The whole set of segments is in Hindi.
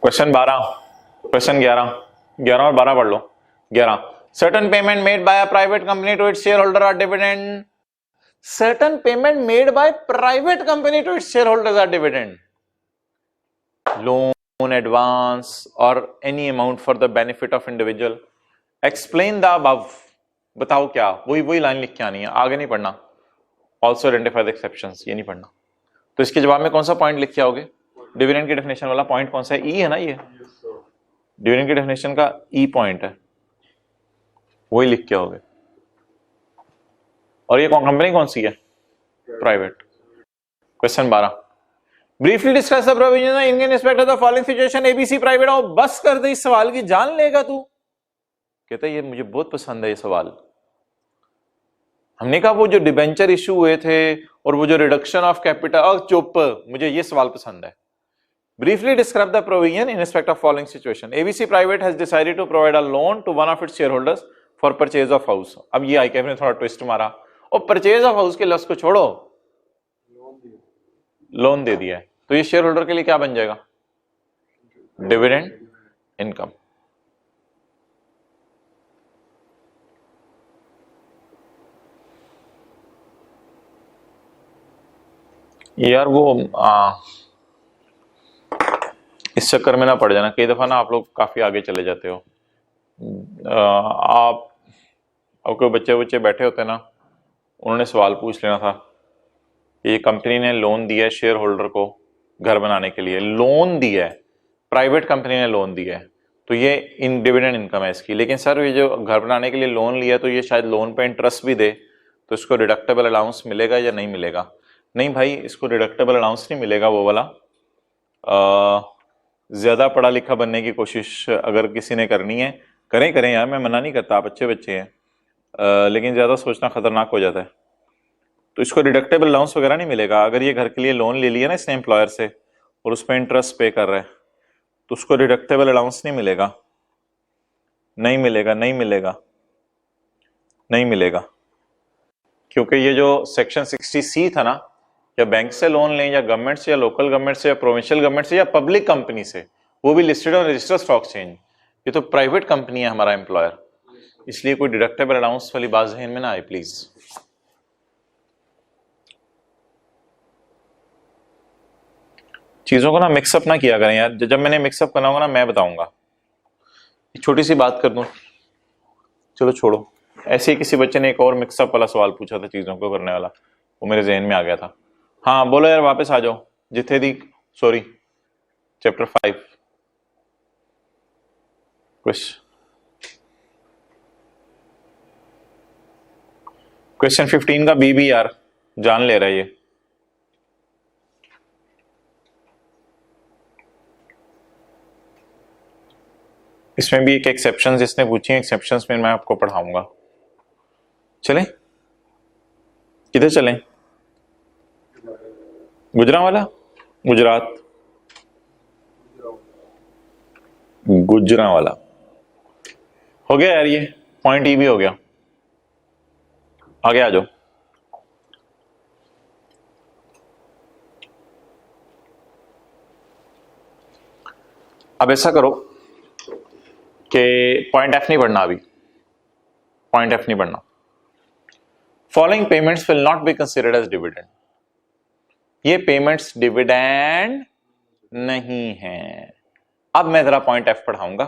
क्वेश्चन 12, क्वेश्चन 11, 11 और 12 पढ़ लो। 11, certain payment made by a private company to its shareholder are dividend. Certain payment made by private company to its shareholders are dividend. Loan, advance or any amount for the benefit of individual. Explain the above. बताओ क्या, वही लाइन लिख के आनी है, आगे नहीं पढ़ना। Also identify the exceptions, ये नहीं पढ़ना। तो इसके जवाब में कौन सा पॉइंट लिख के आओगे? डिविडेंड की डेफिनेशन वाला पॉइंट कौन सा है? ई है ना, ये डिविडेंड की डेफिनेशन का ई पॉइंट है, वही लिख के आओगे। और ये कंपनी कौन सी है? Private. Question 12, briefly discuss the provision in respect of the following situation ABC private. और बस कर दे इस सवाल की, जान लेगा तू। कहता है ये मुझे बहुत पसंद है ये सवाल। हमने कहा वो जो डिबेंचर इशू हुए थे और वो जो रिडक्शन ऑफ कैपिटल, और चुप, मुझे ये सवाल पसंद है। Briefly describe the provision in respect of following situation. ABC Private has decided to provide a loan to one of its shareholders for purchase of house. अब ये ICAP ने थोड़ा ट्विस्ट मारा और परचेज ऑफ हाउस के लफ्ज को छोड़ो, लोन दे दिया है, तो ये शेयर होल्डर के लिए क्या बन जाएगा? Dividend income. यार वो इस चक्कर में ना पड़ जाना, कई दफा ना आप लोग काफी आगे चले जाते हो। आपके बच्चे बैठे होते ना, उन्होंने सवाल पूछ लेना था, ये कंपनी ने लोन दिया है शेयर होल्डर को घर बनाने के लिए, लोन दिया है, प्राइवेट कंपनी ने लोन दिया है, तो ये इन डिविडेंड इनकम है इसकी। लेकिन सर ये जो घर बनाने के लिए लोन लिया तो ये शायद लोन पे इंटरेस्ट भी दे, तो इसको डिडक्टेबल अलाउंस मिलेगा या नहीं मिलेगा? नहीं भाई, इसको डिडक्टेबल अलाउंस नहीं मिलेगा वो वाला। ज्यादा पढ़ा लिखा बनने की कोशिश अगर किसी ने करनी है, करें यार, मैं मना नहीं करता, आप अच्छे बच्चे हैं, लेकिन ज्यादा सोचना खतरनाक हो जाता है। तो इसको डिडक्टेबल अलाउंस वगैरह नहीं मिलेगा। अगर ये घर के लिए लोन ले लिया ना इसने एम्प्लॉयर से और उस पर इंटरेस्ट पे कर रहा है, तो उसको डिडक्टेबल अलाउंस नहीं मिलेगा, नहीं मिलेगा, नहीं मिलेगा, नहीं मिलेगा। क्योंकि ये जो सेक्शन 60C था ना, या बैंक से लोन लें या गवर्नमेंट से या लोकल गवर्नमेंट से या प्रोविंशियल गवर्नमेंट से या पब्लिक कंपनी से, वो भी listed on register stock exchange, ये तो प्राइवेट कंपनी है हमारा एम्प्लॉयर, इसलिए कोई डिडक्टेबल अलाउंस वाली बात ज़हन में ना आए प्लीज। चीजों को ना मिक्सअप ना किया करें यार, जब मैंने मिक्सअप करना होगा ना मैं बताऊंगा। छोटी सी बात कर दूं, चलो छोड़ो। ऐसे ही किसी बच्चे ने एक और मिक्सअप वाला सवाल पूछा था चीजों को करने वाला, वो मेरे जहन में आ गया था। हाँ बोलो यार, वापस आ जाओ। जिथे दी, सॉरी, चैप्टर 5 क्वेश्चन 15 का बी भी यार जान ले रहा है ये। इसमें भी एक एक्सेप्शन जिसने पूछी है, एक्सेप्शंस में मैं आपको पढ़ाऊंगा। चलें, किधर चलें? गुजरांवाला, गुजरात, गुजरांवाला हो गया यार, ये पॉइंट ई भी हो गया। आगे आ जाओ। अब ऐसा करो कि पॉइंट एफ नहीं पढ़ना, अभी पॉइंट एफ नहीं पढ़ना। Following payments will not be considered as dividend. ये पेमेंट्स डिविडेंड नहीं है। अब मैं जरा पॉइंट एफ पढ़ाऊंगा,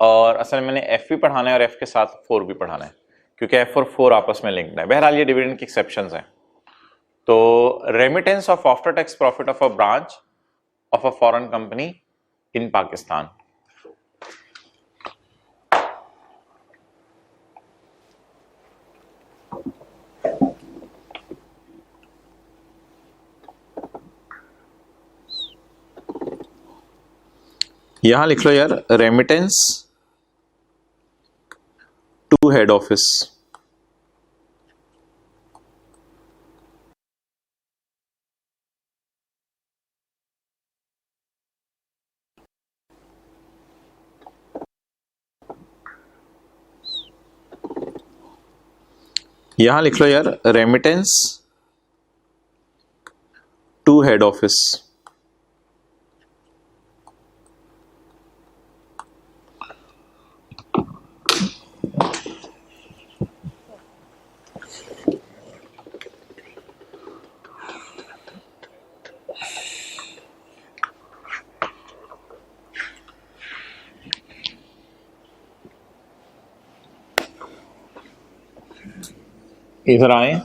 और असल में मैंने एफ भी पढ़ाना है और एफ के साथ 4 भी पढ़ाना है, क्योंकि एफ और 4 आपस में लिंक्ड है। बहरहाल ये डिविडेंड की एक्सेप्शंस हैं। तो remittance of after tax profit of a branch of a foreign company इन पाकिस्तान। यहां लिख लो यार, रेमिटेंस टू हेड ऑफिस। यहां लिख लो यार, रेमिटेंस टू हेड ऑफिस। इधर आए,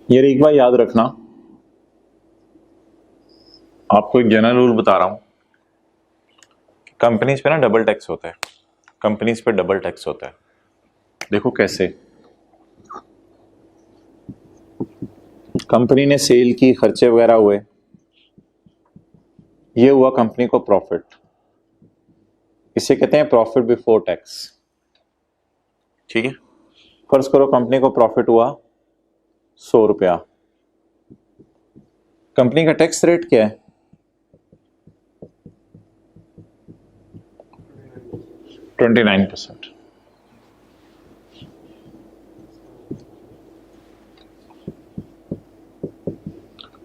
ये एक बार याद रखना, आपको एक जनरल रूल बता रहा हूं, कंपनीज पे ना डबल टैक्स होता है, कंपनीज पे डबल टैक्स होता है। देखो कैसे, कंपनी ने सेल की, खर्चे वगैरह हुए, ये हुआ कंपनी को प्रॉफिट, इसे कहते हैं प्रॉफिट बिफोर टैक्स। ठीक है, फर्ज करो कंपनी को प्रॉफिट हुआ 100 रुपया, कंपनी का टैक्स रेट क्या है? 29%।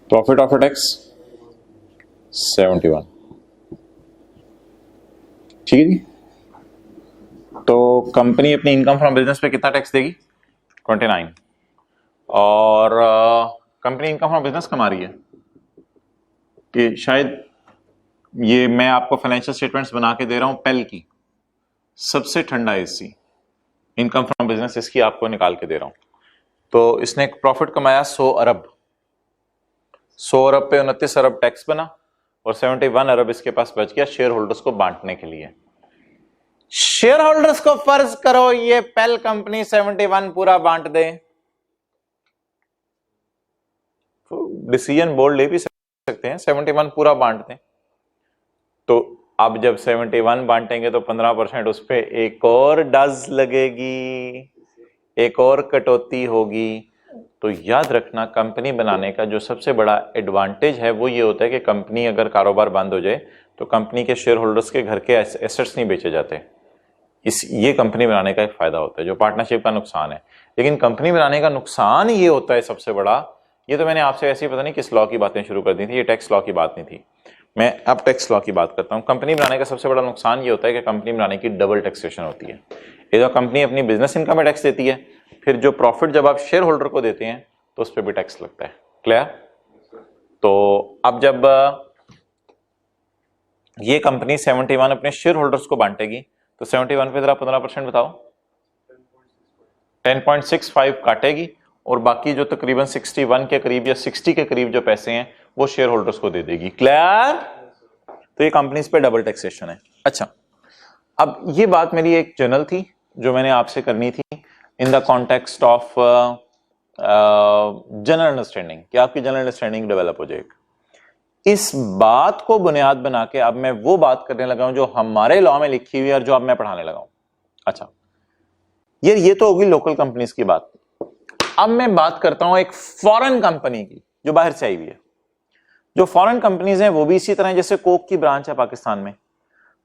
Profit after tax 71। ठीक है जी, तो कंपनी अपनी इनकम फ्रॉम बिजनेस पे कितना टैक्स देगी? 29। और कंपनी इनकम फ्रॉम बिजनेस कमा रही है कि शायद, ये मैं आपको फाइनेंशियल स्टेटमेंट्स बना के दे रहा हूं पेल की, सबसे ठंडा एसी, इनकम फ्रॉम बिजनेस इसकी आपको निकाल के दे रहा हूं। तो इसने एक प्रॉफिट कमाया 100 अरब, 100 अरब पे 29 अरब टैक्स बना और 71 अरब इसके पास बच गया शेयर होल्डर्स को बांटने के लिए। शेयर होल्डर्स को फर्ज करो ये पेल कंपनी 71 पूरा बांट दे, तो डिसीजन बोर्ड ले भी सकते हैं 71 पूरा बांट दें। तो अब जब 71 बांटेंगे तो 15% उस पर एक और डज लगेगी, एक और कटौती होगी। तो याद रखना, कंपनी बनाने का जो सबसे बड़ा एडवांटेज है वो ये होता है कि कंपनी अगर कारोबार बंद हो जाए तो कंपनी के शेयर होल्डर्स के घर के एसेट्स नहीं बेचे जाते। ये कंपनी बनाने का एक फायदा होता है, जो पार्टनरशिप का नुकसान है। लेकिन कंपनी बनाने का नुकसान ये होता है सबसे बड़ा, ये तो मैंने आपसे ऐसे ही पता नहीं किस लॉ की बातें शुरू कर दी थी, ये टैक्स लॉ की बात नहीं थी, मैं अब टैक्स लॉ की बात करता हूं। कंपनी बनाने का सबसे बड़ा नुकसान ये होता है कि कंपनी बनाने की डबल टैक्सेशन होती है। ये जो कंपनी अपनी बिजनेस इनकम में टैक्स देती है, फिर जो प्रॉफिट जब आप शेयर होल्डर को देते हैं तो उस पर भी टैक्स लगता है। क्लियर? तो अब जब ये कंपनी 71 अपने शेयर होल्डर्स को बांटेगी तो 71 पे जरा 15% बताओ, 10.65 काटेगी और बाकी जो तकरीबन 61 के करीब या 60 के करीब जो पैसे हैं वो शेयर होल्डर्स को दे देगी। क्लियर? तो ये कंपनीज पे डबल टैक्सेशन है। अच्छा, अब ये बात मेरी एक जनरल थी जो मैंने आपसे करनी थी in the context of general understanding, कि आपकी जनरल अंडरस्टैंडिंग डेवलप हो जाएगी। इस बात को बुनियाद बना के अब मैं वो बात करने लगा हूं जो हमारे लॉ में लिखी हुई है और जो अब मैं पढ़ाने लगा हूं। अच्छा, ये तो होगी लोकल कंपनीज की बात। अब मैं बात करता हूं एक फॉरेन कंपनी की जो बाहर से आई हुई है। जो फॉरेन कंपनीज हैं वो भी इसी तरह, जैसे कोक की ब्रांच है पाकिस्तान में,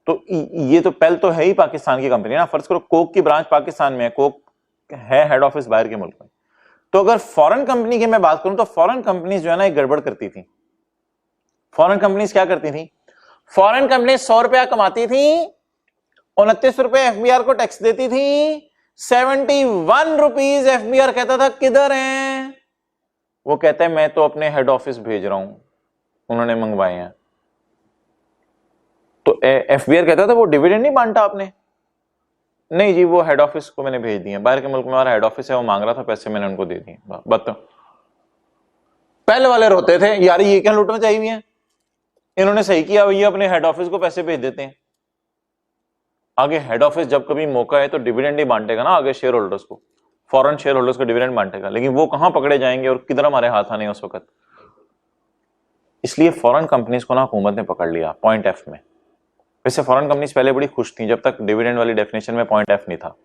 तो ये तो पहले तो है ही पाकिस्तान की कंपनी ना। फर्ज करो कोक की ब्रांच पाकिस्तान में है, कोक है हेड ऑफिस बाहर के मुल्क में। तो अगर फॉरेन कंपनी की मैं बात करूं तो फॉरेन कंपनीज जो है ना एक गड़बड़ करती थी। फॉरेन कंपनीज क्या करती थी? फॉरेन कंपनी 100 रुपया कमाती थी, 29 रुपए एफबीआर को टैक्स देती थी, 71 रुपीज एफबीआर कहता था किधर हैं? वो कहता है मैं तो अपने हेड ऑफिस भेज रहा हूं, उन्होंने मंगवाए हैं। तो एफबीआर कहता था वो डिविडेंड नहीं बांटा आपने? नहीं जी, वो हेड ऑफिस को मैंने भेज दिए, बाहर के मुल्क में हमारा हेड ऑफिस है, वो मांग रहा था पैसे, मैंने उनको दे दिए। बताओ, पहले वाले रोते थे यार ये क्या लूटना चाहिए, इन्होंने सही किया, ये अपने हेड ऑफिस को पैसे भेज देते हैं। आगे हेड ऑफिस जब कभी मौका है तो डिविडेंड ही बांटेगा ना आगे शेयर होल्डर्स को, फॉरेन शेयर होल्डर्स को डिविडेंड बांटेगा। लेकिन वो कहां पकड़े जाएंगे और किधर हमारे हाथ आने उस वक्त। इसलिए फॉरेन कंपनीज को ना हुकूमत ने पकड़ लिया पॉइंट एफ में। वैसे फॉरेन कंपनीज पहले बड़ी खुश थी जब तक डिविडेंड वाली डेफिनेशन में पॉइंट एफ नहीं था।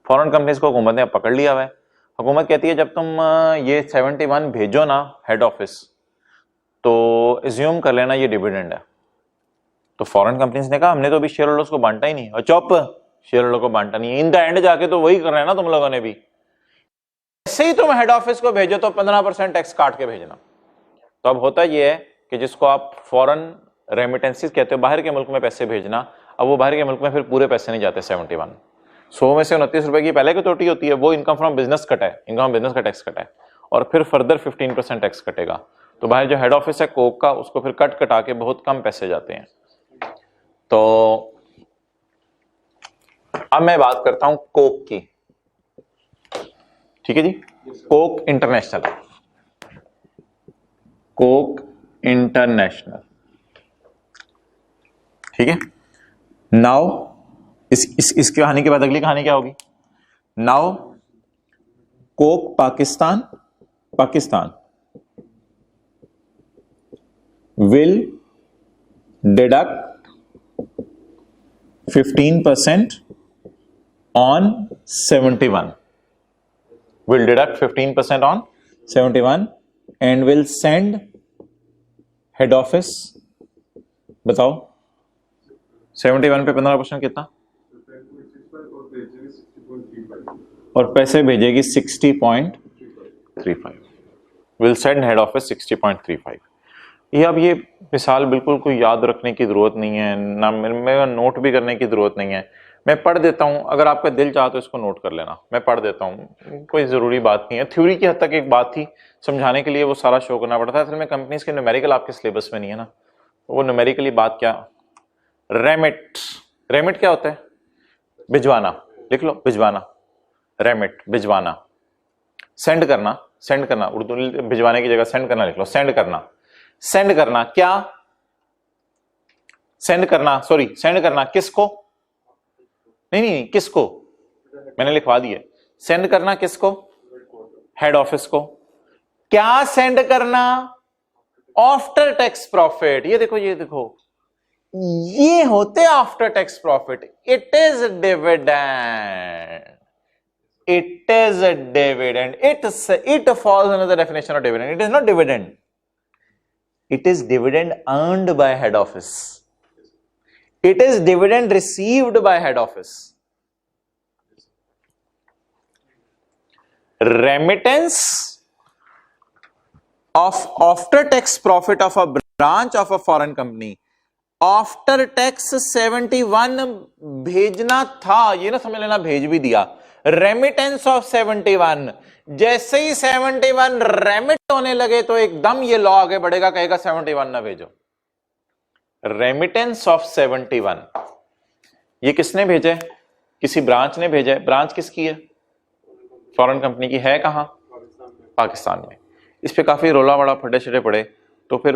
फॉरेन कंपनीज को हुकूमत ने पकड़ लिया हुआ है। हुकूमत कहती है जब तुम ये 71 भेजो ना हेड ऑफिस तो एज्यूम कर लेना ये डिविडेंड है। तो फॉरेन कंपनीज ने कहा हमने तो अभी शेयर होल्डर्स को बांटा ही नहीं, और चुप, शेयर होल्डर को बांटा नहीं है। इन द एंड जाके तो वही कर रहे हैं ना तुम लोगों ने भी। ऐसे ही तुम हेड ऑफिस को भेजो तो 15% टैक्स काट के भेजना। तो अब होता यह है कि जिसको आप फॉरेन रेमिटेंसीज कहते हो, बाहर के मुल्क में पैसे भेजना, अब वो बाहर के मुल्क में फिर पूरे पैसे नहीं जाते 71। 100 में से 29 रुपए की पहले कटौती होती है, वो इनकम फ्रॉम बिजनेस कटा है, इनकम बिजनेस का टैक्स कटा है, और फिर फर्दर 15% टैक्स कटेगा। तो भाई जो हेड ऑफिस है कोक का, उसको फिर कटा के बहुत कम पैसे जाते हैं। तो अब मैं बात करता हूं कोक की, ठीक है जी। कोक इंटरनेशनल, कोक इंटरनेशनल, ठीक है। नाउ इस कहानी के बाद अगली कहानी क्या होगी? Now Coke Pakistan will deduct 15% on 71, will deduct 15% on 71 and will send head office, बताओ 71 पे 15% कितना, और पैसे भेजेगी 60.35, will send head office 60.35। ये अब ये मिसाल बिल्कुल कोई याद रखने की जरूरत नहीं है ना, मेरा नोट भी करने की जरूरत नहीं है। मैं पढ़ देता हूं, अगर आपका दिल चाहे तो इसको नोट कर लेना, मैं पढ़ देता हूं, कोई जरूरी बात नहीं है। थ्योरी की हद तक एक बात थी, समझाने के लिए वो सारा शो करना पड़ता है। असल में कंपनीज के न्यूमेरिकल आपके सिलेबस में नहीं है ना, वो न्यूमेरिकली बात क्या, रेमिट, रेमिट क्या होता है? भिजवाना, लिख लो भिजवाना, रेमिट भिजवाना, सेंड करना, सेंड करना, उर्दू भिजवाने की जगह सेंड करना लिख लो, सेंड करना, सेंड करना क्या, सेंड करना, सॉरी सेंड करना किसको, नहीं किसको, मैंने लिखवा दिया, सेंड करना किसको, हेड ऑफिस को। क्या सेंड करना? After tax profit. ये देखो ये देखो, ये होते after tax profit. It is dividend, it is a dividend, it falls under the definition of dividend. It is not dividend, it is dividend earned by head office, it is dividend received by head office. Remittance of after tax profit of a branch of a foreign company, after tax 71 भेजना था, ये ना समझ लेना भेज भी दिया। रेमिटेंस ऑफ 71, जैसे ही 71 रेमिट होने लगे तो एकदम ये लॉ आगे बढ़ेगा, कहेगा 71 ना भेजो। रेमिटेंस ऑफ 71, ये किसने भेजे? किसी ब्रांच ने भेजा है। ब्रांच किसकी है? फॉरेन कंपनी की है। कहां? पाकिस्तान में। इस पे काफी रोला बड़ा फटे छटे पड़े, तो फिर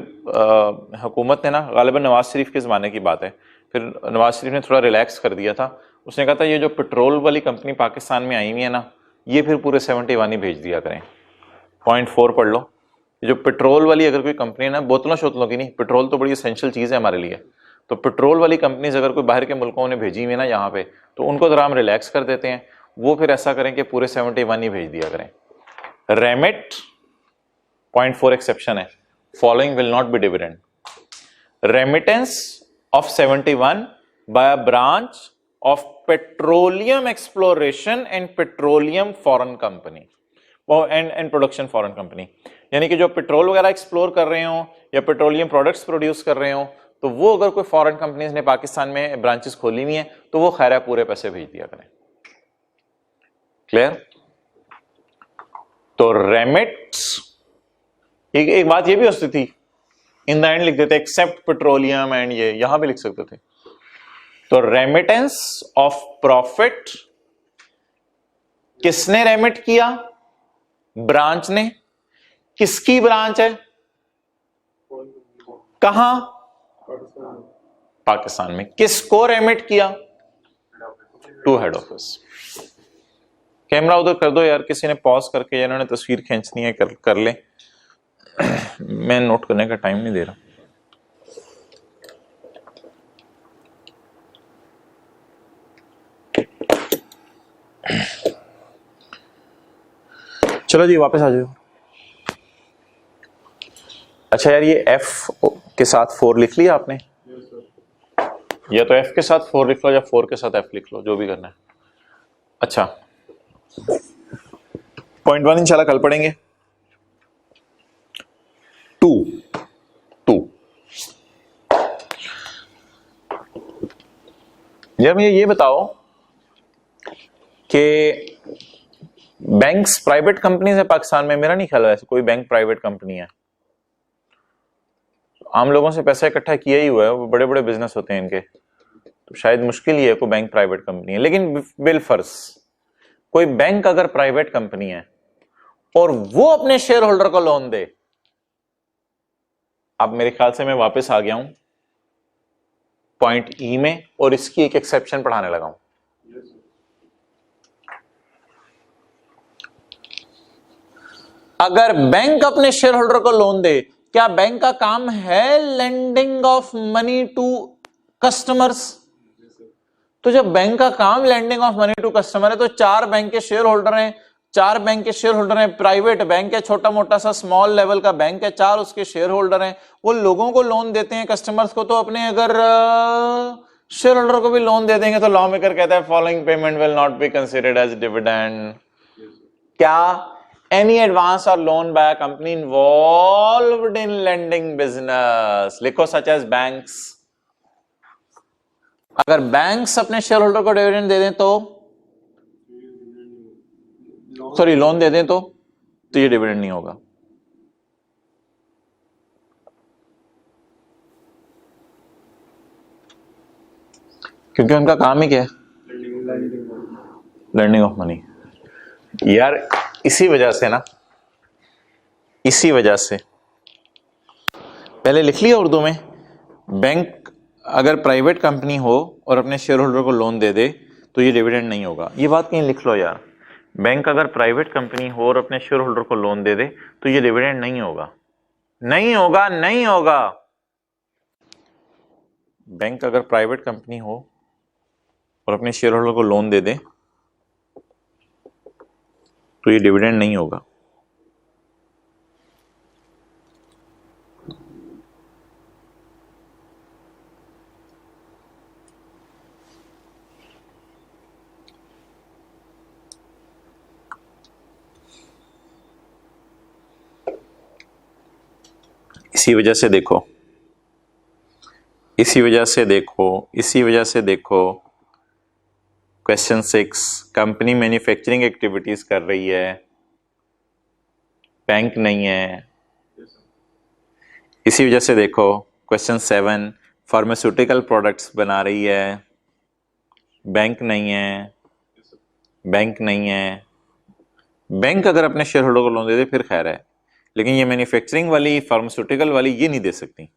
हुकूमत ने ना, गालिबन नवाज शरीफ के ज़माने की बात है, फिर नवाज शरीफ ने थोड़ा रिलैक्स कर दिया था। उसने कहा था ये जो पेट्रोल वाली कंपनी पाकिस्तान में आई हुई है ना, ये फिर पूरे 71 ही भेज दिया करें। पॉइंट 4 पढ़ लो। ये जो पेट्रोल वाली अगर कोई कंपनी है ना, बोतलों शोतलों की नहीं, पेट्रोल तो बड़ी एसेंशियल चीज़ है हमारे लिए, तो पेट्रोल वाली कंपनीज अगर कोई बाहर के मुल्कों ने भेजी हुई है ना यहाँ पे, तो उनको ज़रा हम रिलैक्स कर देते हैं, वो फिर ऐसा करें कि पूरे 71 ही भेज दिया करें। रेमिट, पॉइंट 4 एक्सेप्शन है, following will not be dividend. Remittance of 71 by a branch of petroleum exploration and petroleum foreign company and production foreign company, यानी कि जो पेट्रोल वगैरह एक्सप्लोर कर रहे हो या पेट्रोलियम प्रोडक्ट्स प्रोड्यूस कर रहे हो, तो वो अगर कोई फॉरेन कंपनीज ने पाकिस्तान में ब्रांचेस खोली हुई हैं तो वो खैर पूरे पैसे भेज दिया करें। क्लियर? तो रेमिट्स, एक बात ये भी हो सकती थी, इन द एंड लिख देते एक्सेप्ट पेट्रोलियम एंड, ये यहां भी लिख सकते थे। तो रेमिटेंस ऑफ प्रॉफिट किसने रेमिट किया? ब्रांच ने। किसकी ब्रांच है? कहां? पाकिस्तान में। किसको रेमिट किया? To head office. कैमरा उधर कर दो यार, किसी ने पॉज करके, इन्होंने तस्वीर खींचनी है कर ले, मैं नोट करने का टाइम नहीं दे रहा। चलो जी वापस आ जाओ। अच्छा यार, ये F के साथ 4 लिख लिया आपने? या तो F के साथ 4 लिख लो या 4 के साथ F लिख लो, जो भी करना है। अच्छा, पॉइंट 1 इंशाल्लाह कल पढ़ेंगे। 2 यार मुझे ये बताओ कि बैंक्स प्राइवेट कंपनीज है पाकिस्तान में, मेरा नहीं ख्याल है ऐसे कोई बैंक प्राइवेट कंपनी है। आम लोगों से पैसा इकट्ठा किया ही हुआ है, वो बड़े बड़े बिजनेस होते हैं इनके, तो शायद मुश्किल ही है कोई बैंक प्राइवेट कंपनी है। लेकिन बिलफर्ज कोई बैंक अगर प्राइवेट कंपनी है और वो अपने शेयर होल्डर को लोन दे, अब मेरे ख्याल से मैं वापस आ गया हूं पॉइंट ई में और इसकी एक एक्सेप्शन पढ़ाने लगा हूं। अगर बैंक अपने शेयर होल्डर को लोन दे, क्या बैंक का काम है lending of money to customers? तो जब बैंक का काम lending of money to customer है तो चार बैंक के शेयर होल्डर हैं, चार बैंक के शेयर होल्डर हैं, प्राइवेट बैंक है, छोटा मोटा सा स्मॉल लेवल का बैंक है, चार उसके शेयर होल्डर हैं, वो लोगों को लोन देते हैं कस्टमर्स को, तो अपने अगर शेयर होल्डर को भी लोन दे देंगे तो लॉ मेकर कहता है following payment will not be considered as dividend. क्या एनी एडवांस और loan by company involved in lending business, लिखो सच एज बैंक्स। अगर बैंक्स अपने शेयर होल्डर को डिविडेंड दे दें तो, सॉरी लोन दे दें तो ये डिविडेंड नहीं होगा। क्योंकि उनका काम ही क्या है, लैंडिंग ऑफ मनी। यार इसी वजह से ना, इसी वजह से पहले लिख लिया उर्दू में, बैंक अगर प्राइवेट कंपनी हो और अपने शेयर होल्डर को लोन दे दे तो ये डिविडेंड नहीं होगा। ये बात कहीं लिख लो यार, बैंक अगर प्राइवेट कंपनी हो और अपने शेयर होल्डर को लोन दे दे तो ये डिविडेंड नहीं होगा, नहीं होगा, नहीं होगा। बैंक अगर प्राइवेट कंपनी हो और अपने शेयर होल्डर को लोन दे दे तो ये डिविडेंड नहीं होगा। इसी वजह से देखो, इसी वजह से देखो, इसी वजह से देखो क्वेश्चन 6, कंपनी मैन्युफैक्चरिंग एक्टिविटीज कर रही है, बैंक नहीं है। इसी वजह से देखो क्वेश्चन 7, फार्मास्यूटिकल प्रोडक्ट्स बना रही है, बैंक नहीं है, बैंक नहीं है। बैंक अगर अपने शेयर होल्डर को लोन दे दे फिर खैर है, लेकिन ये मैन्युफैक्चरिंग वाली, फार्मास्यूटिकल वाली ये नहीं दे सकती।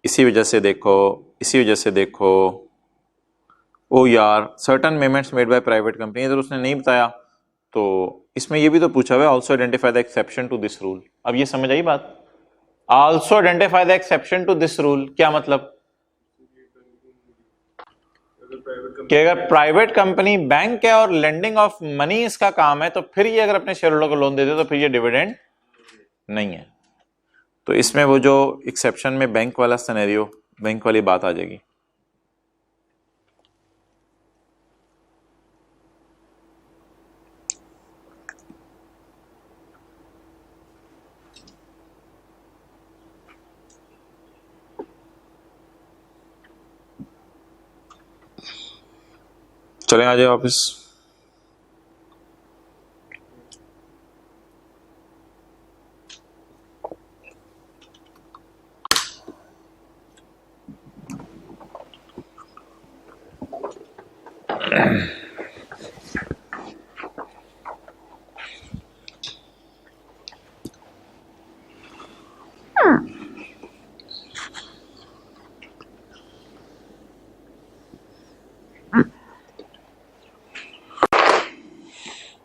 इसी वजह से देखो, इसी वजह से देखो, ओ यार certain payments made by private company, अगर उसने नहीं बताया तो इसमें ये भी तो पूछा हुआ है also identify the exception to this rule. अब ये समझ आई बात, also identify the exception to this rule क्या मतलब कि अगर प्राइवेट कंपनी बैंक है और लेंडिंग ऑफ मनी इसका काम है तो फिर ये अगर अपने शेयर होल्डर को लोन दे दे तो फिर ये डिविडेंड नहीं है। तो इसमें वो जो एक्सेप्शन में बैंक वाला सिनेरियो, बैंक वाली बात आ जाएगी। चले आ जाए वापस।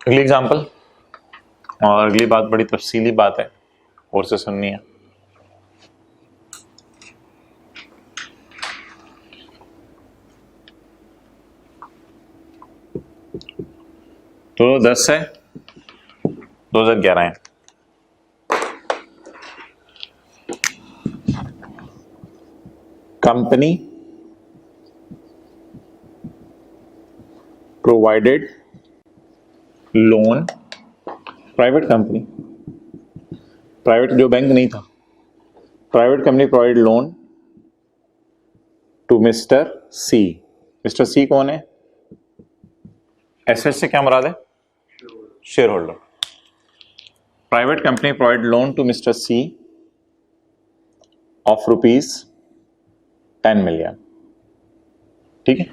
अगली एग्जांपल, और अगली बात बड़ी तफसीली बात है और से सुननी है। तो 10 है, 2011 है। Company provided loan, private company, private जो बैंक नहीं था, private company provide loan to mister C. Mister C कौन है? एसेट से क्या मुराद है? Share holder, private company provide loan to mister C of ₹10 million, ठीक है।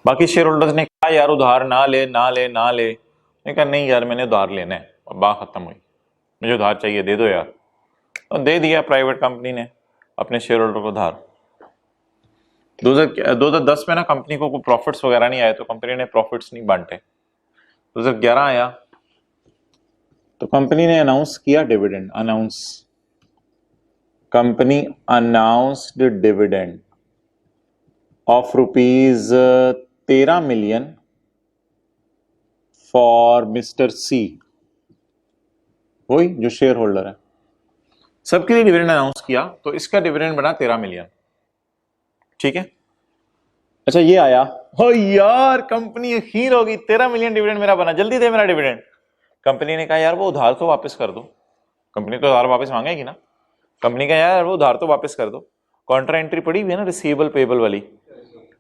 बाकी शेयर होल्डर्स ने कहा यार उधार ना ले ना ले ना ले, मैंने कहा नहीं यार मैंने उधार लेना है, बात खत्म हुई, मुझे उधार चाहिए, दे दो यार। और दे दिया प्राइवेट कंपनी ने अपने शेयर होल्डर को उधार। 2010 में ना कंपनी को कोई प्रॉफिट्स वगैरह नहीं आए, तो कंपनी ने प्रॉफिट्स नहीं बांटे। 2011 आया तो कंपनी ने अनाउंस किया dividend, company announced dividend of ₹13 million for mister C, वही जो शेयर होल्डर है, सबके लिए डिविडेंड अनाउंस किया, तो इसका डिविडेंड बना 13 मिलियन, ठीक है। अच्छा ये आया, हो यार कंपनी हीर होगी, 13 मिलियन डिविडेंड मेरा बना, जल्दी दे मेरा डिविडेंड। कंपनी ने कहा यार वो उधार तो वापस कर दो, कंपनी तो उधार वापस मांगेगी ना। कंपनी का यार वो उधार तो वापस कर दो। कॉन्ट्रा एंट्री पड़ी हुई है ना रिसीवेबल पेबल वाली,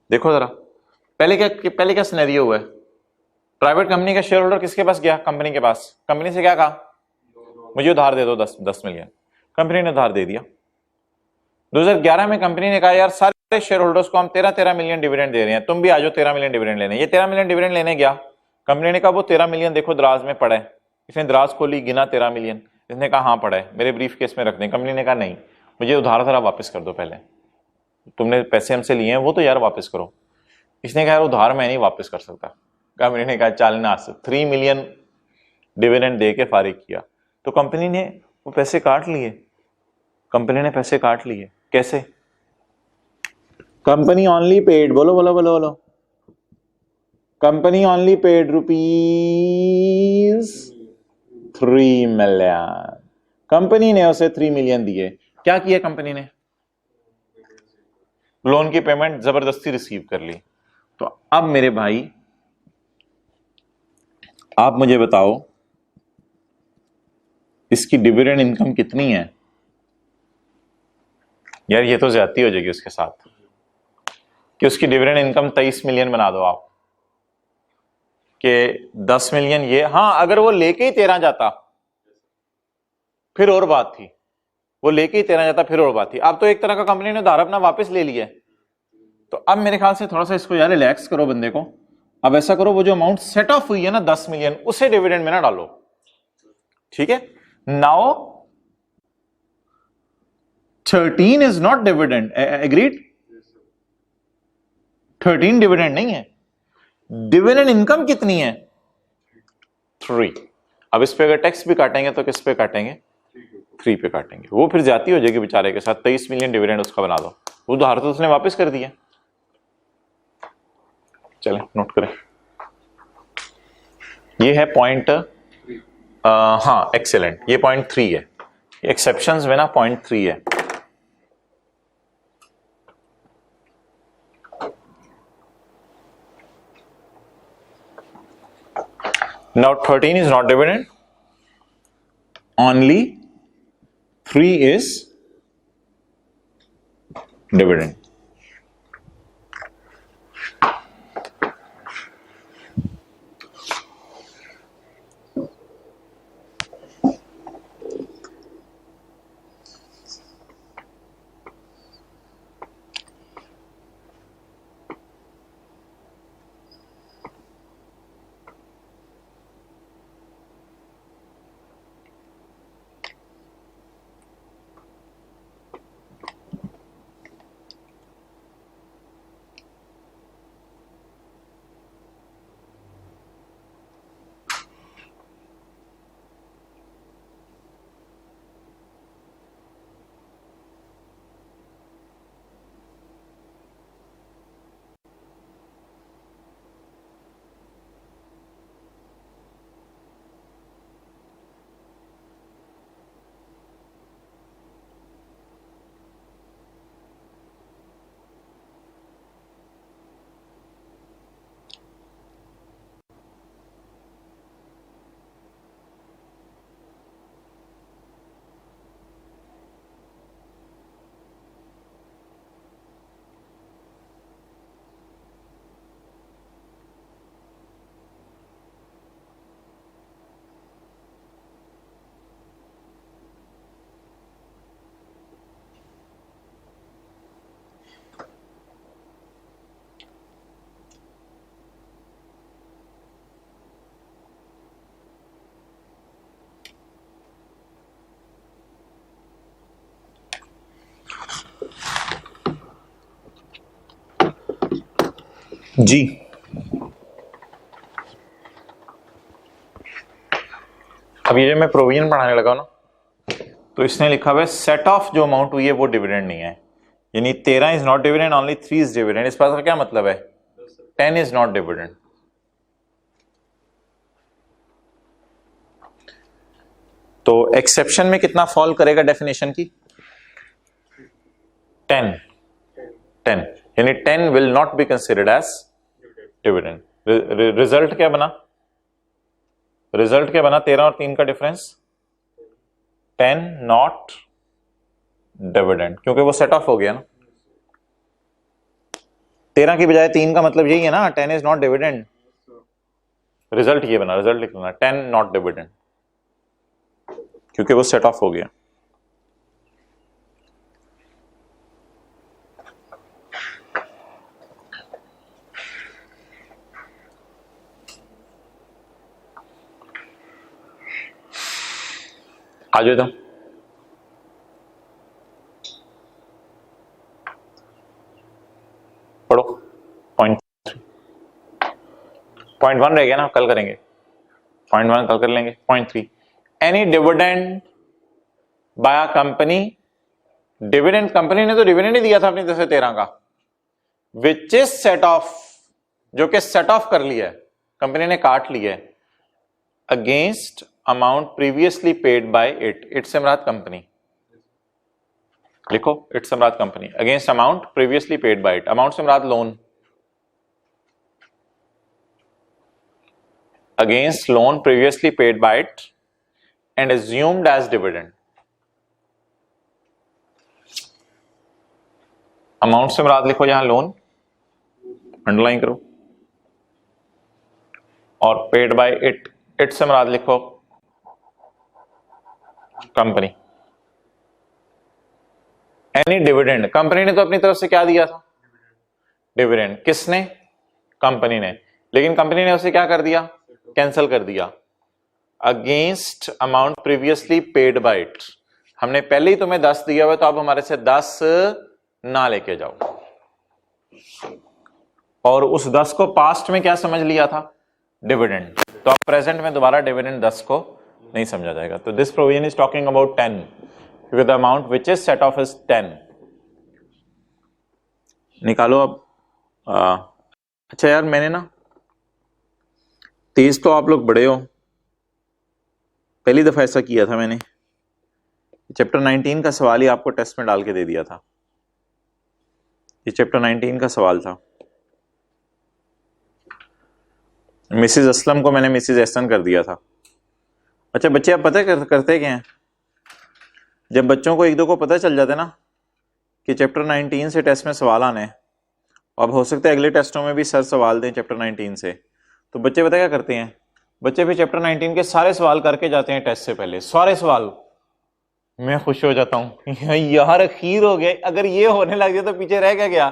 देखो जरा। पहले क्या सिनेरियो हुआ है, प्राइवेट कंपनी का शेयर होल्डर किसके पास गया, कंपनी के पास, कंपनी से क्या कहा मुझे उधार दे दो 10 मिलियन, कंपनी ने उधार दे दिया। 2011 में कंपनी ने कहा यार सारे शेयर होल्डर्स को हम 13 मिलियन डिविडेंड दे रहे हैं, तुम भी आ जाओ 13 मिलियन डिविडेंड लेने। ये 13 मिलियन डिविडेंड लेने गया, कंपनी ने कहा वो 13 मिलियन देखो दराज में पड़ा है। इसने दराज खोली, गिना 13 मिलियन, इसने कहा हाँ पड़ा है, मेरे ब्रीफ केस में रख दें। कंपनी ने कहा नहीं, मुझे उधार जरा वापस कर दो, पहले तुमने पैसे हमसे लिए हैं वो तो यार वापस करो। इसने कहा यार उधार मैं नहीं वापस कर सकता। कंपनी ने कहा चल ना, 3 मिलियन डिविडेंड दे के फारिग किया। तो कंपनी ने वो पैसे काट लिए, कंपनी ने पैसे काट लिए। कैसे? कंपनी ओनली पेड, बोलो बोलो बोलो बोलो, company only paid ₹3 million. Company ने उसे 3 मिलियन दिए। क्या किया कंपनी ने? लोन की पेमेंट जबरदस्ती रिसीव कर ली। तो अब मेरे भाई आप मुझे बताओ इसकी डिविडेंड इनकम कितनी है? यार ये तो ज्यादती हो जाएगी उसके साथ, कि उसकी डिविडेंड इनकम 23 मिलियन बना दो आप, कि 10 मिलियन ये, हाँ अगर वो लेके ही 13 जाता फिर और बात थी, वो लेके ही 13 जाता फिर और बात थी। अब तो एक तरह का कंपनी ने उधार अपना वापस ले लिया है। तो अब मेरे ख्याल से थोड़ा सा इसको यार रिलैक्स करो बंदे को। अब ऐसा करो, वो जो अमाउंट सेट ऑफ हुई है ना 10 मिलियन, उसे डिविडेंड में ना डालो, ठीक है। Now 13 is not dividend, agreed? 13 dividend नहीं है। डिविडेंड इनकम कितनी है? 3। अब इस पे अगर टैक्स भी काटेंगे तो किस पे काटेंगे? 3 पे काटेंगे। वो फिर जाती हो जाएगी बेचारे के साथ। 23 मिलियन डिविडेंड उसका बना दो, वो उधार तो उसने वापस कर दिया। चले नोट करें, ये है पॉइंट, हाँ एक्सेलेंट, ये पॉइंट 3 है। एक्सेप्शंस में ना पॉइंट 3 है। Now 13 is not dividend, only 3 is dividend. जी अब ये जो मैं प्रोविजन पढ़ाने लगा ना, तो इसने लिखा हुआ है सेट ऑफ जो अमाउंट हुई है वो डिविडेंड नहीं है, यानी 13 is not dividend, only 3 is dividend. इस बात का क्या मतलब है? 10 इज नॉट डिविडेंड। तो एक्सेप्शन में कितना फॉल करेगा डेफिनेशन की? 10 10, यानी 10 will not be considered as dividend. Result क्या बना? रिजल्ट क्या बना? 13 और 3 का डिफरेंस 10 नॉट डिविडेंड, क्योंकि वो सेट ऑफ हो गया ना। 13 की बजाय 3 का मतलब यही है ना, 10 इज नॉट डिविडेंड। रिजल्ट ये बना, रिजल्ट लिख लेना 10 नॉट डिविडेंड, क्योंकि वो सेट ऑफ हो गया। आ जाओ, पढ़ो। पॉइंट 1 रह गया ना, कल करेंगे। पॉइंट 1 कल कर लेंगे। Point 3, any dividend by a company, dividend company ने तो डिविडेंड ही दिया था अपनी तरफ से 13 का, विच इज सेट ऑफ, जो कि सेट ऑफ कर लिया है, कंपनी ने काट लिया है, against amount previously paid by it. It से मुराद कंपनी, लिखो इट से मुराद company, against amount previously paid by it. Amount से मुराद loan, against loan previously paid by it and assumed as dividend। Amount से मुराद लिखो यहां लोन, अंडरलाइन करो, और पेड बाय इट, इट से मुराद लिखो कंपनी। एनी डिविडेंड, कंपनी ने तो अपनी तरफ से क्या दिया था? डिविडेंड। किसने? कंपनी ने। लेकिन कंपनी ने उसे क्या कर दिया? कैंसिल कर दिया। Against amount previously paid by it, हमने पहले ही तुम्हें 10 दिया हुआ, तो अब हमारे से 10 ना लेके जाओ। और उस 10 को पास्ट में क्या समझ लिया था? डिविडेंड। तो अब प्रेजेंट में दोबारा डिविडेंड 10 को नहीं समझा जाएगा। तो this provision is talking about 10, क्योंकि the amount which is set of is 10। निकालो अब। अच्छा यार, मैंने ना, तेज तो आप लोग बड़े हो, पहली दफा ऐसा किया था मैंने, चैप्टर 19 का सवाल ही आपको टेस्ट में डाल के दे दिया था। ये चैप्टर 19 का सवाल था। मिसिज असलम को मैंने मिसिज एहसन कर दिया था। अच्छा बच्चे, आप पता करते क्या हैं? जब बच्चों को एक दो को पता चल जाता है ना कि चैप्टर 19 से टेस्ट में सवाल आने हैं, अब हो सकता है अगले टेस्टों में भी सर सवाल दें चैप्टर 19 से, तो बच्चे पता क्या करते हैं? बच्चे फिर चैप्टर 19 के सारे सवाल करके जाते हैं टेस्ट से पहले, सारे सवाल। मैं खुश हो जाता हूँ यार खीर हो गया। अगर ये होने लग जाए तो पीछे रह गया।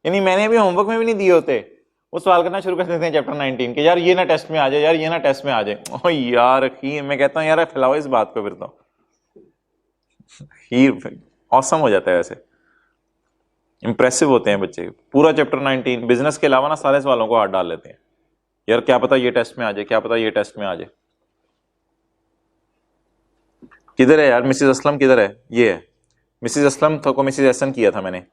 यानी मैंने भी होमवर्क में भी नहीं दिए होते, वो सवाल करना शुरू कर देते हैं चैप्टर 19 के, यार ये ना टेस्ट में आ जाए, यार ये ना टेस्ट में आ जाए। ओ यार खीर, मैं कहता हूँ यार फैलाओ इस बात को, फिर तो खीर औसम हो जाता है। वैसे इंप्रेसिव होते हैं बच्चे, पूरा चैप्टर 19 बिजनेस के अलावा ना सारे सवालों को हाथ डाल लेते हैं। यार क्या पता ये टेस्ट में आ जाए, क्या पता ये टेस्ट में आ जाए। किधर है यार मिसिज असलम, किधर है? ये है मिसिज असलम को मिसिज एहसन किया था मैंने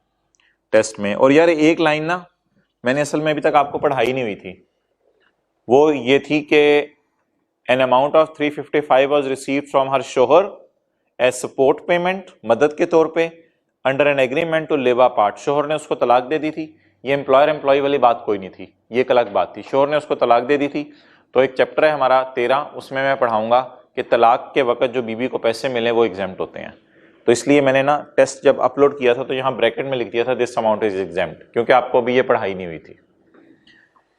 टेस्ट में। और यार एक लाइन ना मैंने असल में अभी तक आपको पढ़ाई नहीं हुई थी, वो ये थी कि an amount of 355 was received from her शोहर एज सपोर्ट पेमेंट, मदद के तौर पे, under an agreement to live apart. शोहर ने उसको तलाक दे दी थी। ये एम्प्लॉयर एम्प्लॉय वाली बात कोई नहीं थी, ये एक अलग बात थी। शोहर ने उसको तलाक दे दी थी। तो एक चैप्टर है हमारा 13, उसमें मैं पढ़ाऊंगा कि तलाक के वक्त जो बीवी को पैसे मिले वो एग्जेम्प्ट होते हैं। तो इसलिए मैंने ना टेस्ट जब अपलोड किया था तो यहाँ ब्रैकेट में लिख दिया था दिस अमाउंट इज एग्जेम्प्ट, क्योंकि आपको अभी ये पढ़ाई नहीं हुई थी।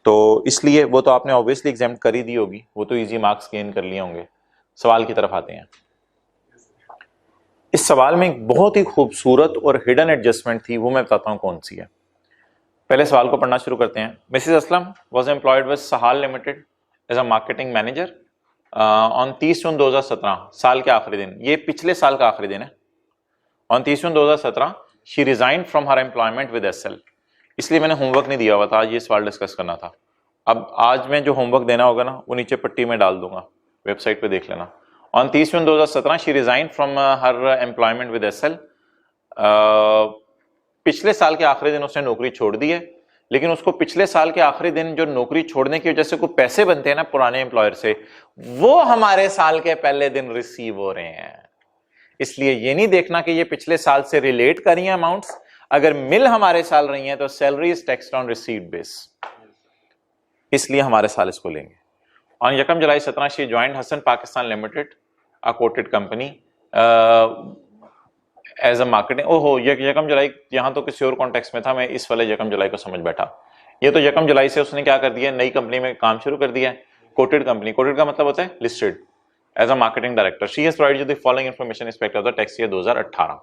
तो इसलिए वो तो आपने ऑब्वियसली एग्जेम्प्ट कर ही दी होगी, वो तो इजी मार्क्स गेन कर लिए होंगे। सवाल की तरफ आते हैं। इस सवाल में एक बहुत ही खूबसूरत और हिडन एडजस्टमेंट थी, वो मैं बताता हूँ कौन सी है। पहले सवाल को पढ़ना शुरू करते हैं। Mrs Aslam was employed with Sahal limited as a marketing manager on 30 June 2017, साल के आखिरी दिन, ये पिछले साल का आखिरी दिन है। On 30 June 2017 she resigned from her employment with SL. इसलिए मैंने होमवर्क नहीं दिया हुआ था, आज ये सवाल डिस्कस करना था। अब आज मैं जो होमवर्क देना होगा ना वो नीचे पट्टी में डाल दूंगा, वेबसाइट पे देख लेना। On 30 June 2017 she resign from her employment with SL. पिछले साल के आखिरी दिन उसने नौकरी छोड़ दी है, लेकिन उसको पिछले साल के आखिरी दिन जो नौकरी छोड़ने की वजह से कुछ पैसे बनते हैं ना पुराने एम्प्लॉयर से, वो हमारे साल के पहले दिन रिसीव हो रहे हैं। इसलिए ये नहीं देखना कि ये पिछले साल से रिलेट कर रही है अमाउंट्स, अगर मिल हमारे साल रही है तो salary is taxed on received base, इसलिए हमारे साल इसको लेंगे। On 1 July 17 she joined Hasan Pakistan limited, a quoted company as a marketing. ओहो, ये 1 जुलाई यहां तो किसी और कॉन्टेक्स्ट में था, मैं इस वाले 1 जुलाई को समझ बैठा। ये तो 1 जुलाई से उसने क्या कर दिया, नई कंपनी में काम शुरू कर दिया है, कोटेड कंपनी। कोटेड का मतलब होता है listed, as a marketing director. She has provided the following information respect of the tax year 2018।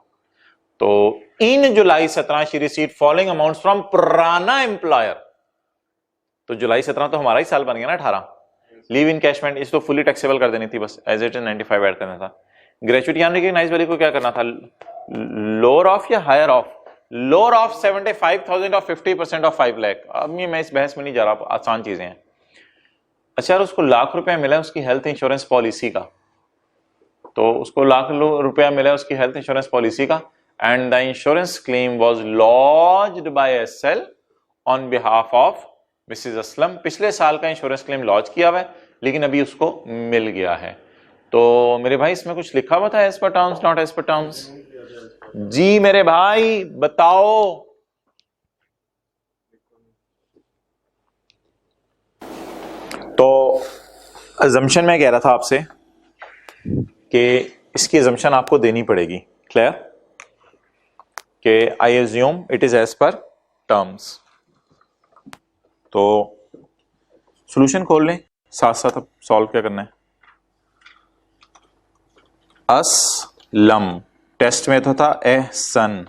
तो in July 17 she received following amounts from पुराना एम्प्लॉयर। तो जुलाई 17 तो हमारा ही साल बन गया ना 18। लीव इनकैशमेंट इसको फुली टैक्सेबल कर देनी थी, बस एज इट इज 95 ऐड करना था। ग्रेचुइटी अनरिकॉग्नाइज्ड वाली को क्या करना था, लोअर ऑफ या हायर ऑफ, लोअर ऑफ 75,000 और 50% ऑफ 5 लाख। अब मैं इस बहस में नहीं जा रहा, आसान चीजें हैं। अच्छा यार, उसको लाख रुपया मिला उसकी हेल्थ इंश्योरेंस पॉलिसी का, तो उसको लाख रुपया मिला उसकी हेल्थ इंश्योरेंस पॉलिसी का, and the insurance claim was lodged by SL on behalf of Mrs Aslam. पिछले साल का इंश्योरेंस क्लेम लॉन्च किया हुआ है, लेकिन अभी उसको मिल गया है। तो मेरे भाई इसमें कुछ लिखा हुआ था as per terms, not as per terms? जी मेरे भाई बताओ। तो अजम्पशन मैं कह रहा था आपसे कि इसकी अजम्पशन आपको देनी पड़ेगी, क्लियर, कि I assume it is as per terms. तो सॉल्यूशन खोल लें, साथ साथ अब सॉल्व क्या करना है। असलम, टेस्ट में तो था एहसन,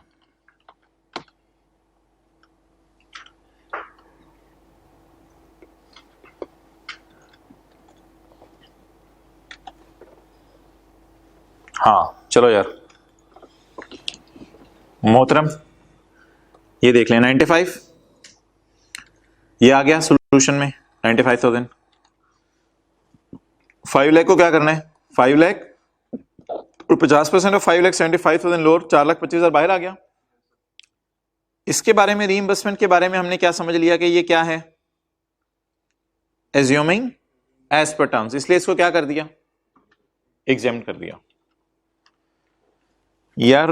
हाँ चलो यार मोहतरम, ये देख लें 95, ये आ गया सॉल्यूशन में 95,000। 5 लाख को क्या करना है, 5 लाख और 50% ऑफ 5 लाख 75,000 लोअर, 4,25,000 बाहर आ गया। इसके बारे में, रीइंबर्समेंट के बारे में हमने क्या समझ लिया कि ये क्या है, एज्यूमिंग एज पर टर्म्स, इसलिए इसको क्या कर दिया, एग्जेम्प्ट कर दिया। यार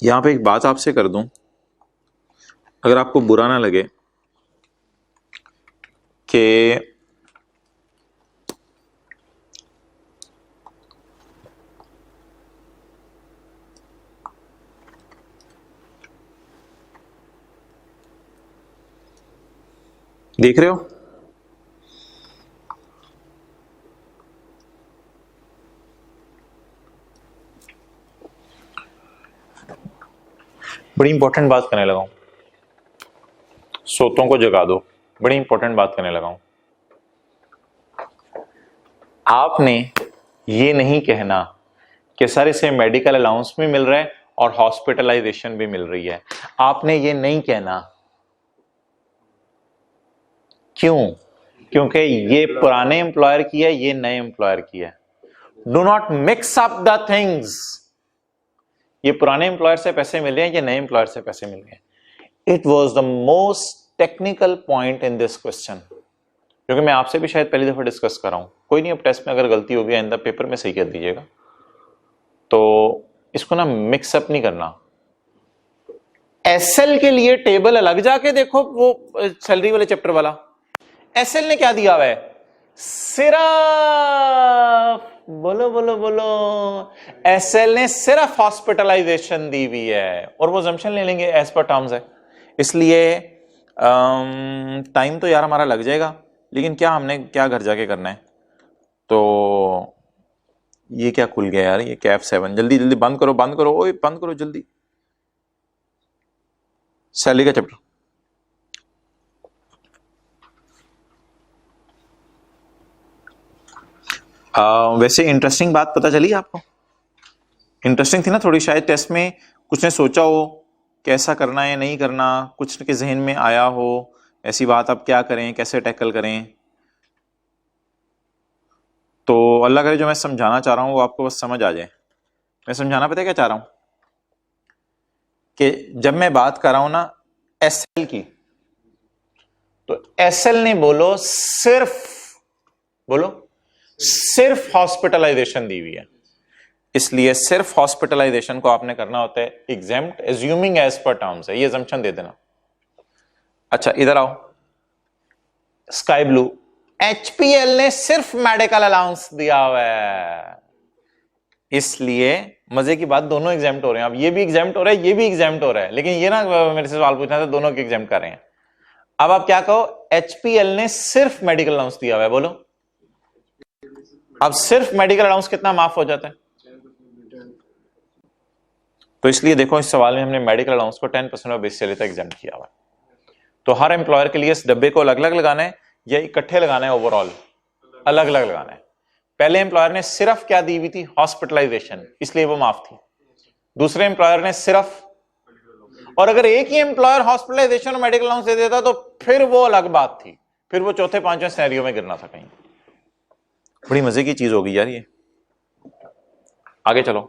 यहां पे एक बात आपसे कर दूं, अगर आपको बुरा ना लगे कि देख रहे हो, बड़ी इंपॉर्टेंट बात करने लगा हूं, सोतों को जगा दो, बड़ी इंपॉर्टेंट बात करने लगा हूं। आपने ये नहीं कहना कि सर इसे मेडिकल अलाउंस भी मिल रहा है और हॉस्पिटलाइजेशन भी मिल रही है, आपने ये नहीं कहना। क्यों? क्योंकि ये पुराने एम्प्लॉयर की है, ये नए एम्प्लॉयर की है। Do not mix up the things. ये पुराने एम्प्लॉयर से पैसे मिल रहे हैं, ये नए एम्प्लॉयर से पैसे मिल रहे हैं। It was the most technical point in this question, क्योंकि मैं आपसे भी शायद पहली दफा डिस्कस कर रहा हूं। कोई नहीं, अब टेस्ट में अगर गलती होगी आइंदा पेपर में सही कर दीजिएगा। तो इसको ना मिक्सअप नहीं करना। एसएल के लिए टेबल अलग जाके देखो, वो सैलरी वाले चैप्टर वाला। एसएल ने क्या दिया हुआ है, सिर्फ बोलो बोलो बोलो, एसएल ने सिर्फ हॉस्पिटलाइजेशन दी हुई है, और वो जम्पशन ले लेंगे एज पर टर्म्स है। इसलिए टाइम तो यार हमारा लग जाएगा, लेकिन क्या हमने क्या घर जाके करना है। तो ये क्या खुल गया यार, ये कैफ 7, जल्दी जल्दी बंद करो, बंद करो, ओए बंद करो जल्दी, सैलरी का चैप्टर। वैसे इंटरेस्टिंग बात पता चली आपको, इंटरेस्टिंग थी ना थोड़ी, शायद टेस्ट में कुछ ने सोचा हो कैसा करना है नहीं करना, कुछ के जहन में आया हो ऐसी बात, अब क्या करें, कैसे टैकल करें। तो अल्लाह करे जो मैं समझाना चाह रहा हूँ वो आपको बस समझ आ जाए। मैं समझाना पता है क्या चाह रहा हूँ, कि जब मैं बात कर रहा हूं ना एसएल की, तो एसएल ने बोलो सिर्फ हॉस्पिटलाइजेशन दी हुई है, इसलिए सिर्फ हॉस्पिटलाइजेशन को आपने करना होता है exempt assuming as per terms है, ये अजम्पशन दे देना। अच्छा इधर आओ, स्काई ब्लू, एचपीएल ने सिर्फ मेडिकल अलाउंस दिया हुआ है, इसलिए मजे की बात दोनों एग्जाम्प्ट हो रहे हैं। अब ये भी एग्जाम्प्ट हो रहा है, ये भी एग्जाम्प्ट हो रहा है, लेकिन ये ना मेरे से सवाल पूछना था, दोनों के एग्जाम्प्ट कर रहे हैं। अब आप क्या कहो, एचपीएल ने सिर्फ मेडिकल अलाउंस दिया हुआ है, बोलो अब सिर्फ मेडिकल अलाउंस कितना माफ हो जाता है? तो इसलिए देखो इस सवाल में हमने मेडिकल अलाउंस को 10% ऑफ बेसिक सैलरी तक एग्जाम्प्ट किया हुआ है। तो हर एम्प्लॉयर के लिए इस डब्बे को अलग अलग लगाना है या इकट्ठे लगाना है? ओवरऑल अलग अलग लगाना है। पहले एम्प्लॉयर ने सिर्फ क्या दी हुई थी? हॉस्पिटलाइजेशन, इसलिए वो माफ थी। दूसरे एम्प्लॉयर ने सिर्फ, और अगर एक ही एम्प्लॉयर हॉस्पिटलाइजेशन और मेडिकल अलाउंस दे देता तो फिर वो अलग बात थी, फिर वो चौथे पांचवें सिनेरियो में गिरना था कहीं। बड़ी मजे की चीज होगी यार ये। आगे चलो,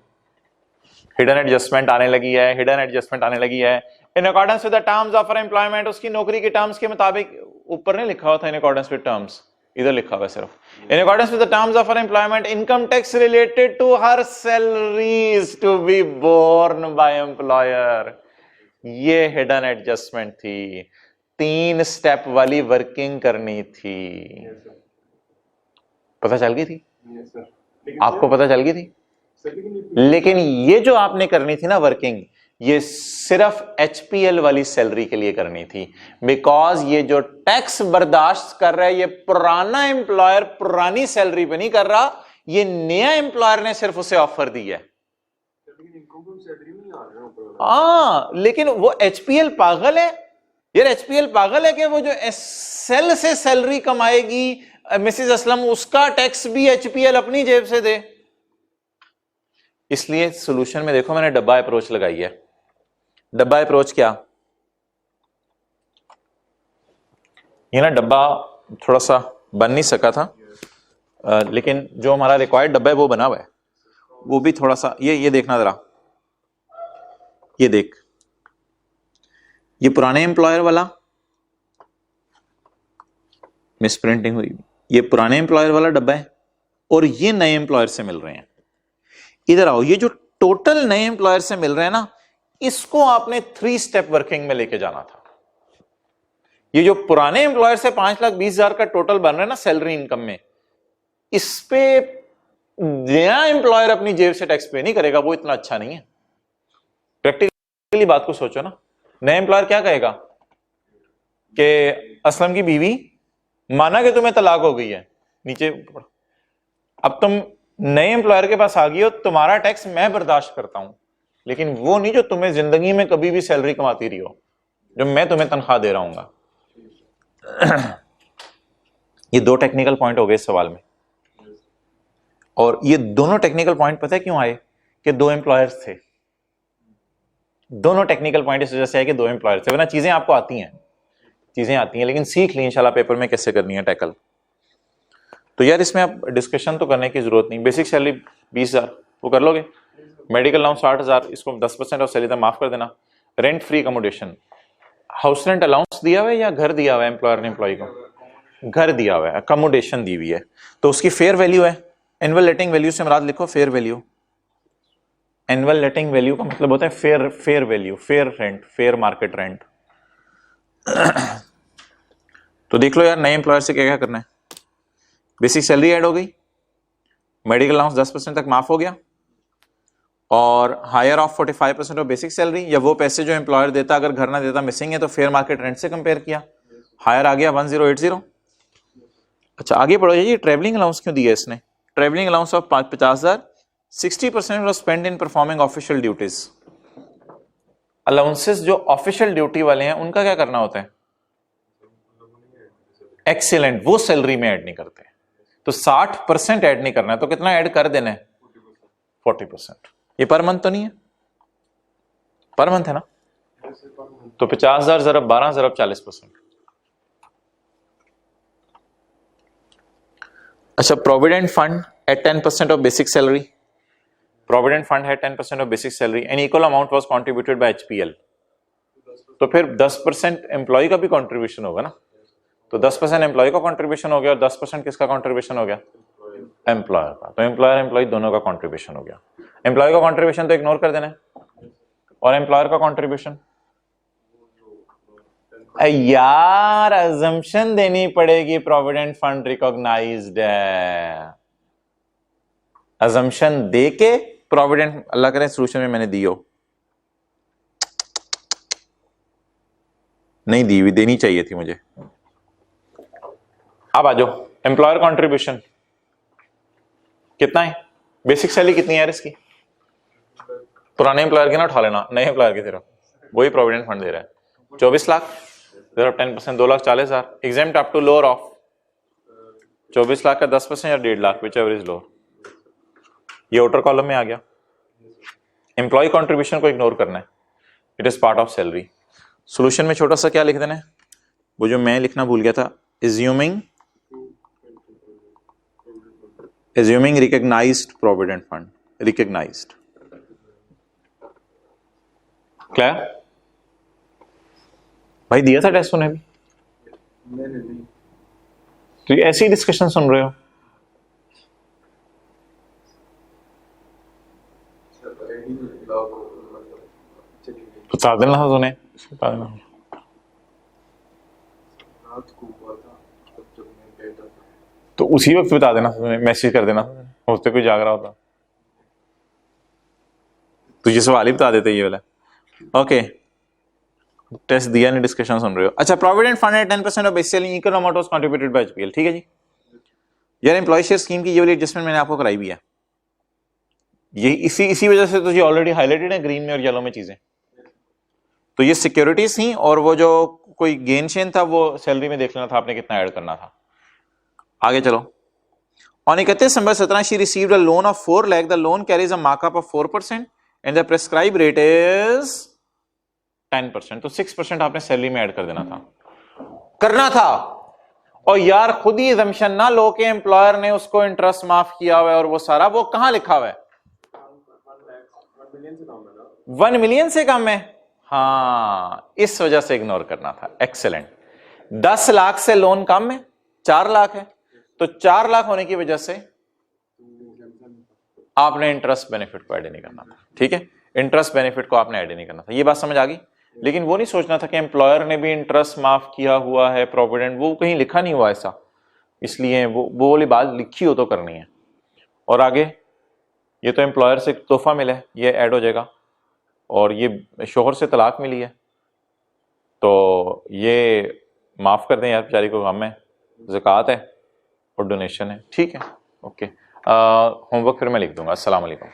हिडन एडजस्टमेंट आने लगी है, हिडन एडजस्टमेंट आने लगी है। इन accordance with the terms of employment, उसकी नौकरी के टर्म्स के मुताबिक, ऊपर नहीं लिखा हुआ था इन अकॉर्डेंस विद टर्म्स, इधर लिखा हुआ है सिर्फ in accordance with the terms of her employment, income tax related to her salaries to be borne by employer. ये हिडन एडजस्टमेंट थी, 3 स्टेप वाली वर्किंग करनी थी। पता चल गई थी? आपको पता चल गई थी? लेकिन ये जो आपने करनी थी ना वर्किंग, ये सिर्फ एचपीएल वाली सैलरी के लिए करनी थी, बिकॉज ये जो टैक्स बर्दाश्त कर रहा है, ये पुराना एम्प्लॉयर पुरानी सैलरी पे नहीं कर रहा, ये नया एम्प्लॉयर ने सिर्फ उसे ऑफर दी है। लेकिन वो एचपीएल पागल है यार, एचपीएल पागल है कि वो जो एसएल से सैलरी कमाएगी मिसेस असलम, उसका टैक्स भी एचपीएल अपनी जेब से दे। इसलिए सॉल्यूशन में देखो मैंने डब्बा अप्रोच लगाई है। डब्बा अप्रोच क्या, ये ना डब्बा थोड़ा सा बन नहीं सका था, लेकिन जो हमारा रिक्वायर्ड डब्बा है वो बना हुआ है। वो भी थोड़ा सा ये देखना जरा, ये देख, ये पुराने एम्प्लॉयर वाला मिस प्रिंटिंग हुई, ये पुराने एम्प्लॉयर वाला डब्बा है और ये नए एम्प्लॉयर से मिल रहे हैं। इधर आओ, ये जो टोटल नए एम्प्लॉयर से मिल रहे हैं ना, इसको आपने 3 स्टेप वर्किंग में लेके जाना था। ये जो पुराने एम्प्लॉयर से 5,20,000 का टोटल बन रहा है ना सैलरी इनकम में, इस पे नया एम्प्लॉयर अपनी जेब से टैक्स पे नहीं करेगा, वो इतना अच्छा नहीं है। प्रैक्टिकली बात को सोचो ना, नया एम्प्लॉयर क्या कहेगा कि असलम की बीवी, माना कि तुम्हें तलाक हो गई है, नीचे अब तुम नए एम्प्लॉयर के पास आ गई हो, तुम्हारा टैक्स मैं बर्दाश्त करता हूं, लेकिन वो नहीं जो तुम्हें जिंदगी में कभी भी सैलरी कमाती रही हो, जो मैं तुम्हें तनख्वाह दे रहा हूंगा। ये 2 टेक्निकल पॉइंट हो गए इस सवाल में, और ये दोनों टेक्निकल पॉइंट पता है क्यों आए? कि 2 एम्प्लॉयर्स थे। दोनों टेक्निकल पॉइंट इस वजह से आए कि 2 एम्प्लॉयर्स थे। वरना चीजें आपको आती हैं, चीजें आती हैं, लेकिन सीख ली इंशाल्लाह पेपर में कैसे करनी है टैकल। तो यार इसमें आप डिस्कशन तो करने की जरूरत नहीं। बेसिक सैलरी 20,000 वो कर लोगे, मेडिकल अलाउंस 60,000, इसको 10% ऑफ सैलरी तक माफ कर देना। Rent free accommodation, house rent allowance दिया हुआ है या घर दिया हुआ है एम्प्लॉयर ने एम्प्लॉय को? घर दिया हुआ है, अकोमोडेशन दी हुई है, तो उसकी फेयर वैल्यू है। एनुअल लेटिंग वैल्यू से मुराद लिखो फेयर वैल्यू। एनुअल लेटिंग वैल्यू का मतलब होता है fair value, fair rent, fair market rent. तो देख लो यार नए एम्प्लॉयर से क्या क्या करना है। बेसिक सैलरी ऐड हो गई, मेडिकल अलाउंस 10% तक माफ हो गया, और higher of 45% of basic salary, या वो पैसे जो एम्प्लॉयर देता अगर घर ना देता मिसिंग है, तो फेयर मार्केट रेंट से कंपेयर किया, हायर आ गया 1080। अच्छा आगे बढ़ो, ये ट्रेवलिंग अलाउंस क्यों दिया इसने? Travelling allowance of 50,000, 60% of spend in performing official duties. Allowances जो ऑफिशियल ड्यूटी वाले हैं उनका क्या करना होता है? एक्सीलेंट, वो सैलरी में ऐड नहीं करते, तो 60% ऐड नहीं करना है, तो कितना ऐड कर देना है? 40%। ये पर मंथ तो नहीं है, पर मंथ है ना? तो 50,000 ज़रब 12 ज़रब 40%। अच्छा, provident fund eight 10% of basic salary, provident fund है 10% of basic salary and equal amount was contributed bye HPL. तो फिर 10% एम्प्लॉय का भी कंट्रीब्यूशन होगा ना, तो 10% एम्प्लॉय का कंट्रीब्यूशन हो गया और 10% किसका कंट्रीब्यूशन हो गया, एम्प्लॉयर का। तो एम्प्लॉयर एम्प्लॉय दोनों का कंट्रीब्यूशन हो गया। एम्प्लॉय का कंट्रीब्यूशन तो इग्नोर कर देना है, और एम्प्लॉयर का कंट्रीब्यूशन यार अजम्पशन देनी पड़ेगी प्रोविडेंट फंड रिकॉग्नाइज्ड है, अजम्पशन दे के प्रोविडेंट, अल्लाह करे सोल्यूशन में मैंने दी हो, नहीं दी हुई, देनी चाहिए थी मुझे। अब आ जाओ, एम्प्लॉयर कंट्रीब्यूशन कितना है, बेसिक सैलरी कितनी है यार इसकी, पुराने एम्प्लॉयर की ना उठा लेना, नए एम्प्लॉयर की सिर्फ, वही प्रोविडेंट फंड दे रहा है 24 lakh, 10% 2,40,000, exempt up to lower of 24 lakh का 10% या 1.5 lakh, whichever is lower. ये आउटर कॉलम में आ गया। एम्प्लॉय कंट्रीब्यूशन को इग्नोर करना है, it is part of salary. Solution में छोटा सा क्या लिख देना है, वो जो मैं लिखना भूल गया था, assuming recognized provident fund, recognized, क्या भाई दिया था टेस्ट उन्हें भी, नहीं। तो ये ऐसी डिस्कशन सुन रहे हो, बता देना था तुमने, बता देना तो उसी वक्त बता देना था, मैसेज कर देना था, होते कोई जाग रहा होता तो ये सवाल ही बता देते ये वाला। ओके, टेस्ट दिया नहीं, डिस्कशन सुन रहे हो। अच्छा, प्रोविडेंट फंड है 10% of basic salary, equal amount was contributed bye HPL, ठीक है जी। यार एम्प्लॉय शेयर स्कीम की ये वाली एडजस्टमेंट मैंने आपको कराई भी है, ये इसी वजह से तो ये ऑलरेडी हाईलाइटेड है ग्रीन में और येलो में चीजें। तो ये सिक्योरिटीज थी, और वो जो कोई गेन शेन था वो सैलरी में देख लेना था आपने कितना ऐड करना था। आगे चलो, On 31 December 17, she received a loan of 4 lakh. The loan carries a markup of 4% and the prescribed rate is 10%. तो 6% आपने सैलरी में ऐड कर देना था, करना था। और यार खुद ही assumption ना लो के एम्प्लॉयर ने उसको इंटरेस्ट माफ किया हुआ है, और वो सारा वो कहां लिखा हुआ है, 1 मिलियन से कम है, हाँ इस वजह से इग्नोर करना था। एक्सेलेंट। 10 लाख से लोन कम है, 4 लाख है, तो 4 लाख होने की वजह से आपने इंटरेस्ट बेनिफिट को ऐड नहीं करना था, ठीक है, इंटरेस्ट बेनिफिट को आपने ऐड नहीं करना था। ये बात समझ आ गई। लेकिन वो नहीं सोचना था कि एम्प्लॉयर ने भी इंटरेस्ट माफ किया हुआ है प्रोविडेंट, वो कहीं लिखा नहीं हुआ ऐसा, इसलिए वो वाली बात लिखी हो तो करनी है। और आगे ये तो एम्प्लॉयर से तोहफा मिला है, ये ऐड हो जाएगा, और ये शोहर से तलाक मिली है तो ये माफ कर दें यार, बेचारी को गम है, ज़कात है और डोनेशन है, ठीक है। ओके, होमवर्क फिर मैं लिख दूंगा। अस्सलाम वालेकुम।